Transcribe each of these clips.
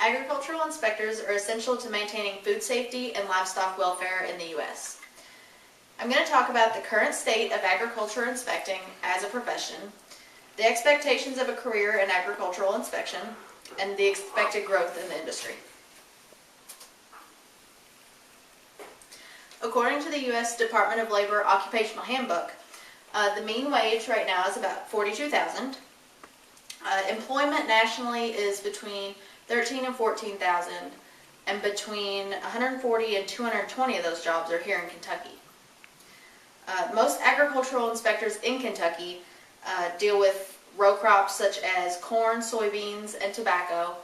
Agricultural inspectors are essential to maintaining food safety and livestock welfare in the U.S. I'm going to talk about the current state of agriculture inspecting as a profession, the expectations of a career in agricultural inspection, and the expected growth in the industry. According to the U.S. Department of Labor Occupational Handbook, the mean wage right now is about $42,000. Employment nationally is between $13,000 and $14,000, and between 140 and 220 of those jobs are here in Kentucky. Most agricultural inspectors in Kentucky deal with row crops such as corn, soybeans, and tobacco,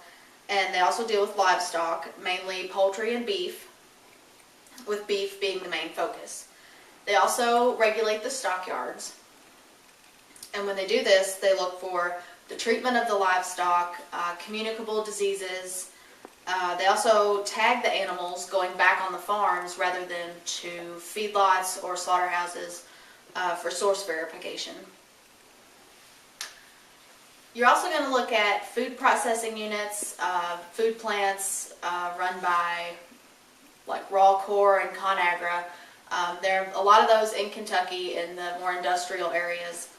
and they also deal with livestock, mainly poultry and beef, with beef being the main focus. They also regulate the stockyards, and when they do this, they look for the treatment of the livestock, communicable diseases. They also tag the animals going back on the farms rather than to feedlots or slaughterhouses for source verification. You're also going to look at food processing units, food plants run by like Raw Corps and ConAgra. There are a lot of those in Kentucky in the more industrial areas.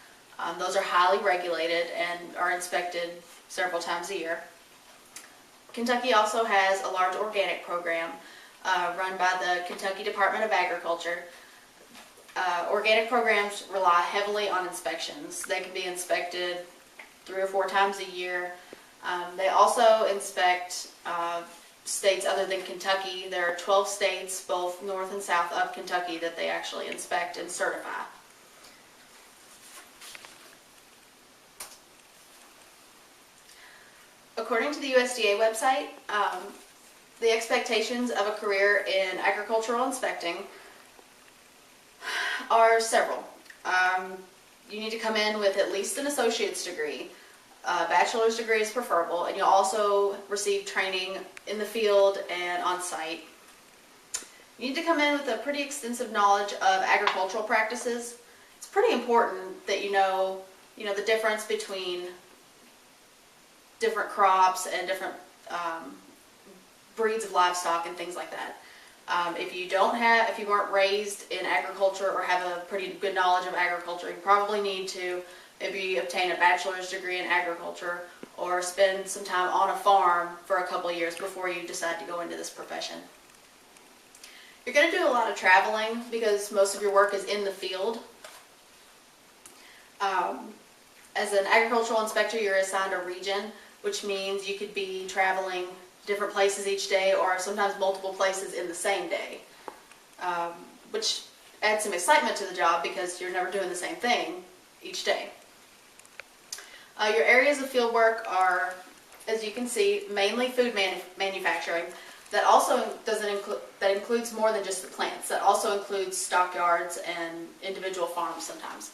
Those are highly regulated and are inspected several times a year. Kentucky also has a large organic program run by the Kentucky Department of Agriculture. Organic programs rely heavily on inspections. They can be inspected 3 or 4 times a year. They also inspect states other than Kentucky. There are 12 states, both north and south of Kentucky, that they actually inspect and certify. According to the USDA website, the expectations of a career in agricultural inspecting are several. You need to come in with at least an associate's degree. A bachelor's degree is preferable, and you'll also receive training in the field and on site. You need to come in with a pretty extensive knowledge of agricultural practices. It's pretty important that you know the difference between different crops and different breeds of livestock and things like that. If you weren't raised in agriculture or have a pretty good knowledge of agriculture, you probably need to maybe obtain a bachelor's degree in agriculture or spend some time on a farm for a couple of years before you decide to go into this profession. You're going to do a lot of traveling because most of your work is in the field. As an agricultural inspector, you're assigned a region, which means you could be traveling different places each day or sometimes multiple places in the same day, which adds some excitement to the job because you're never doing the same thing each day. Your areas of field work are, as you can see, mainly food manufacturing. That also that includes more than just the plants. That also includes stockyards and individual farms sometimes.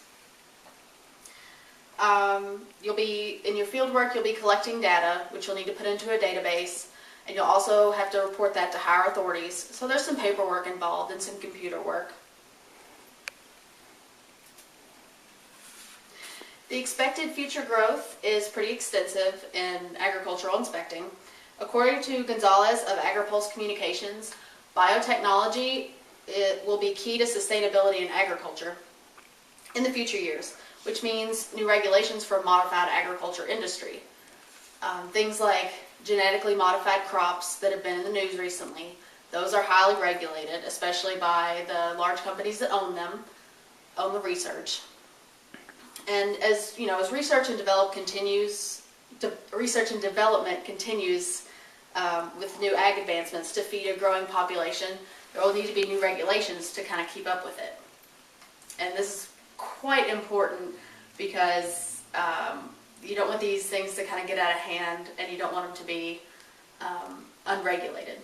In your field work, you'll be collecting data, which you'll need to put into a database, and you'll also have to report that to higher authorities. So there's some paperwork involved and some computer work. The expected future growth is pretty extensive in agricultural inspecting. According to Gonzalez of AgriPulse Communications, biotechnology will be key to sustainability in agriculture in the future years, which means new regulations for modified agriculture industry. Things like genetically modified crops that have been in the news recently, those are highly regulated, especially by the large companies that own them, own the research. And as research and development continues with new ag advancements to feed a growing population, there will need to be new regulations to kind of keep up with it. And this is quite important because you don't want these things to kind of get out of hand, and you don't want them to be unregulated.